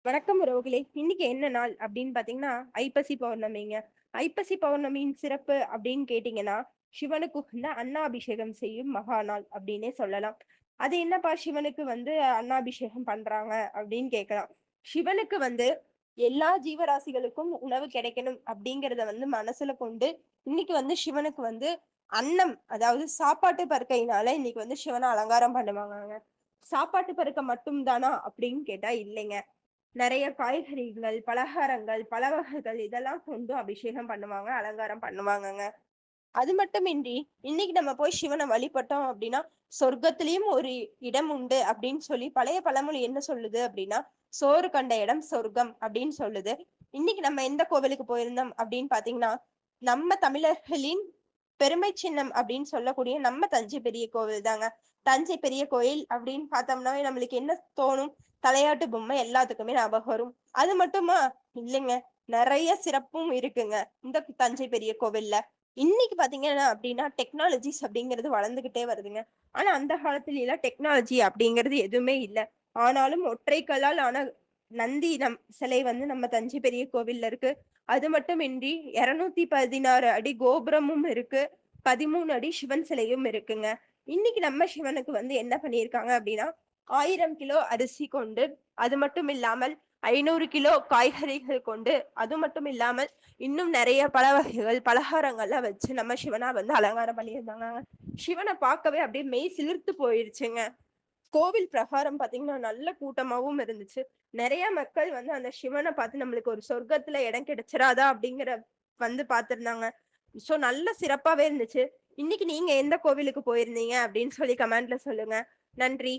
வணக்கம் உறவுகளே! இன்னைக்கு என்ன நாள் அப்படின்னு பார்த்தீங்கன்னா, ஐப்பசி பௌர்ணமிங்க. ஐப்பசி பௌர்ணமியின் சிறப்பு அப்படின்னு கேட்டீங்கன்னா, சிவனுக்கு உகந்த அன்னாபிஷேகம் செய்யும் மகா நாள் அப்படின்னே சொல்லலாம். அது என்னப்பா சிவனுக்கு வந்து அன்னாபிஷேகம் பண்றாங்க அப்படின்னு கேட்கலாம். சிவனுக்கு வந்து எல்லா ஜீவராசிகளுக்கும் உணவு கிடைக்கணும் அப்படிங்கிறத வந்து மனசுல கொண்டு, இன்னைக்கு வந்து சிவனுக்கு வந்து அன்னம், அதாவது சாப்பாட்டு பருக்கையினால இன்னைக்கு வந்து சிவன அலங்காரம் பண்ணுவாங்கங்க. சாப்பாட்டு பருக்க மட்டும் தானா அப்படின்னு கேட்டா இல்லைங்க. நெறைய காய்கறிகள், பலகாரங்கள், பழ வகைகள் இதெல்லாம் கொண்டு அபிஷேகம் பண்ணுவாங்க, அலங்காரம் பண்ணுவாங்கங்க. அது மட்டுமின்றி, இன்னைக்கு நம்ம போய் சிவன வழிபட்டோம் அப்டின்னா, சொர்க்கத்திலயும் ஒரு இடம் உண்டு அப்டின்னு சொல்லி பழைய பழமொழி என்ன சொல்லுது அப்டின்னா, "சோறு கண்ட இடம் சொர்க்கம்" அப்டின்னு சொல்லுது. இன்னைக்கு நம்ம எந்த கோவிலுக்கு போயிருந்தோம் அப்டின்னு பார்த்தீங்கன்னா, நம்ம தமிழர்களின் பெருமை சின்னம் அப்டின்னு சொல்லக்கூடிய நம்ம தஞ்சை பெரிய கோவில் தாங்க. தஞ்சை பெரிய கோயில் அப்டின்னு பார்த்தோம்னாவே நம்மளுக்கு என்ன தோணும்? தலையாட்டு பொம்மை எல்லாத்துக்குமே ஞாபகம் வரும். அது மட்டுமா? இல்லைங்க. நெறைய சிறப்பும் இருக்குங்க, இந்த தஞ்சை பெரிய கோவில்ல. இன்னைக்கு பாத்தீங்கன்னா அப்படின்னா, டெக்னாலஜிஸ் அப்படிங்கிறது வளர்ந்துகிட்டே வருதுங்க. ஆனா அந்த காலத்துலலாம் டெக்னாலஜி அப்படிங்கிறது எதுவுமே இல்ல. ஆனாலும் ஒற்றை கல்லால் ஆன நந்தி சிலை வந்து நம்ம தஞ்சை பெரிய கோவில்ல இருக்கு. அது மட்டுமின்றி 216 அடி கோபுரமும் இருக்கு. 13 அடி சிவன் சிலையும் இருக்குங்க. இன்னைக்கு நம்ம சிவனுக்கு வந்து என்ன பண்ணியிருக்காங்க அப்படின்னா, 1000 கிலோ அரிசி கொண்டு, அது மட்டும் இல்லாமல் 500 கிலோ காய்கறிகள் கொண்டு, அது மட்டும் இல்லாமல் இன்னும் நெறைய பழ வகைகள், பலகாரங்கள்லாம் வச்சு நம்ம சிவனா வந்து அலங்காரம் பண்ணியிருந்தாங்கங்க. சிவன பார்க்கவே அப்படியே மெய் சிலிர்த்து போயிருச்சுங்க. கோவில் பிரகாரம் பார்த்தீங்கன்னா, நல்ல கூட்டமாவும் இருந்துச்சு. நெறைய மக்கள் வந்து அந்த சிவன பார்த்து நம்மளுக்கு ஒரு சொர்க்கத்துல இடம் கிடைச்சிராதா அப்படிங்கிற வந்து பார்த்திருந்தாங்க. நல்ல சிறப்பாவே இருந்துச்சு. இன்னைக்கு நீங்க எந்த கோவிலுக்கு போயிருந்தீங்க அப்படின்னு சொல்லி கமெண்ட்ல சொல்லுங்க. நன்றி.